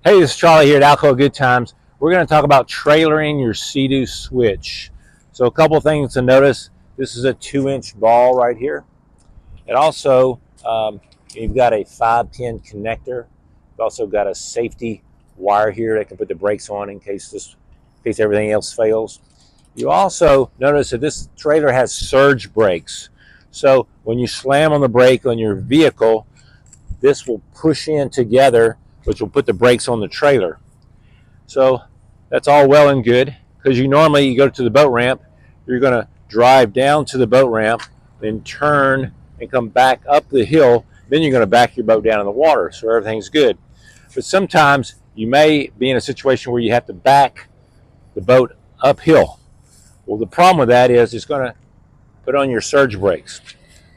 Hey, this is Charlie here at Alcoa Good Times. We're going to talk about trailering your Sea-Doo switch. So a couple things to notice. This is a 2-inch ball right here. It also, you've got a 5-pin connector. You've also got a safety wire here that can put the brakes on in case everything else fails. You also notice that this trailer has surge brakes. So when you slam on the brake on your vehicle, this will push in together, which will put the brakes on the trailer. So that's all well and good, because you go to the boat ramp, you're going to drive down to the boat ramp, then turn and come back up the hill, then you're going to back your boat down in the water, so everything's good. But sometimes you may be in a situation where you have to back the boat uphill. Well, the problem with that is it's going to put on your surge brakes.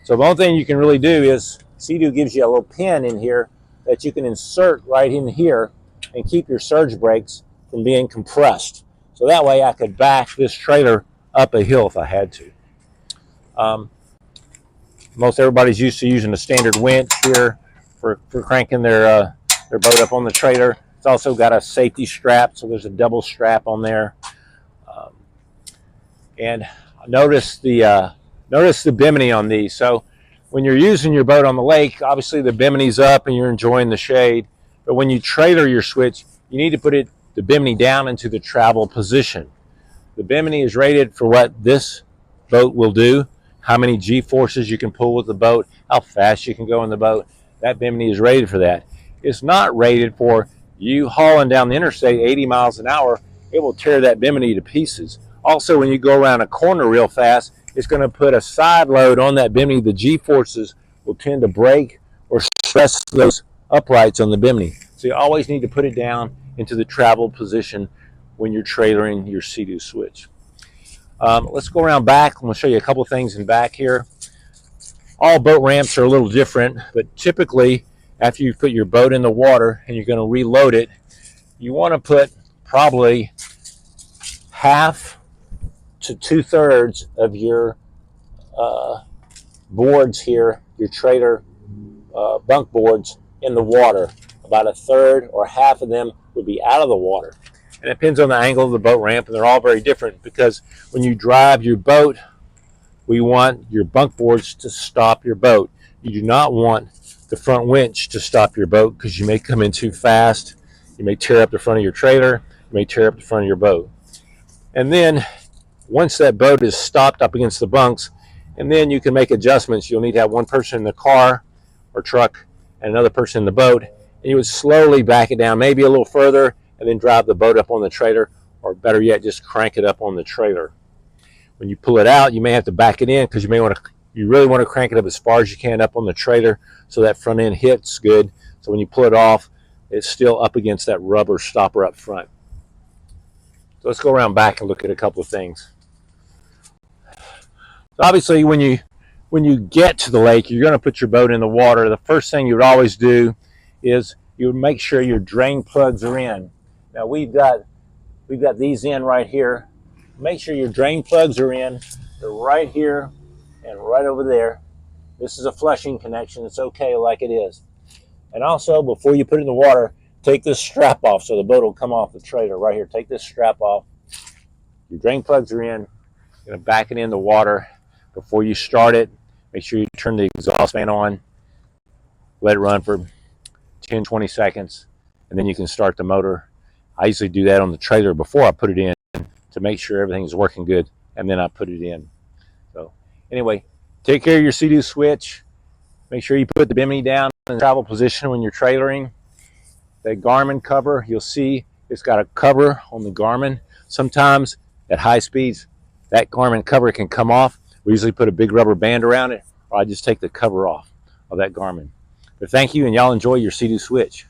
So the only thing you can really do is, Sea-Doo gives you a little pin in here that you can insert right in here and keep your surge brakes from being compressed. So that way I could back this trailer up a hill if I had to. Most everybody's used to using a standard winch here for cranking their boat up on the trailer. It's also got a safety strap, so there's a double strap on there. And notice the bimini on these. So when you're using your boat on the lake, obviously the bimini's up and you're enjoying the shade. But when you trailer your switch, you need to put the bimini down into the travel position. The bimini is rated for what this boat will do, how many G-forces you can pull with the boat, how fast you can go in the boat. That bimini is rated for that. It's not rated for you hauling down the interstate 80 miles an hour. It will tear that bimini to pieces. Also, when you go around a corner real fast, it's going to put a side load on that bimini. The G-forces will tend to break or stress those uprights on the bimini. So you always need to put it down into the travel position when you're trailering your Sea-Doo switch. Let's go around back. I'm going to show you a couple things in back here. All boat ramps are a little different, but typically after you put your boat in the water and you're going to reload it, you want to put probably half to 2/3 of your boards here, your trailer bunk boards, in the water. About 1/3 or half of them would be out of the water. And it depends on the angle of the boat ramp, and they're all very different, because when you drive your boat, we want your bunk boards to stop your boat. You do not want the front winch to stop your boat, because you may come in too fast. You may tear up the front of your trailer. You may tear up the front of your boat. And then once that boat is stopped up against the bunks, and then you can make adjustments. You'll need to have one person in the car or truck and another person in the boat, and you would slowly back it down, maybe a little further, and then drive the boat up on the trailer, or better yet, just crank it up on the trailer. When you pull it out, you may have to back it in, because you really want to crank it up as far as you can up on the trailer so that front end hits good. So when you pull it off, it's still up against that rubber stopper up front. So let's go around back and look at a couple of things. So obviously, when you get to the lake, you're going to put your boat in the water. The first thing you would always do is you would make sure your drain plugs are in. Now we've got these in right here. Make sure your drain plugs are in. They're right here and right over there. This is a flushing connection. It's okay like it is. And also, before you put it in the water, take this strap off so the boat will come off the trailer right here. Take this strap off. Your drain plugs are in. You're going to back it in the water. Before you start it, make sure you turn the exhaust fan on. Let it run for 10-20 seconds, and then you can start the motor. I usually do that on the trailer before I put it in to make sure everything's working good, and then I put it in. So anyway, take care of your Sea-Doo switch. Make sure you put the bimini down in the travel position when you're trailering. The Garmin cover, you'll see it's got a cover on the Garmin. Sometimes at high speeds, that Garmin cover can come off. We usually put a big rubber band around it, or I just take the cover off of that Garmin. But thank you, and y'all enjoy your Sea-Doo switch.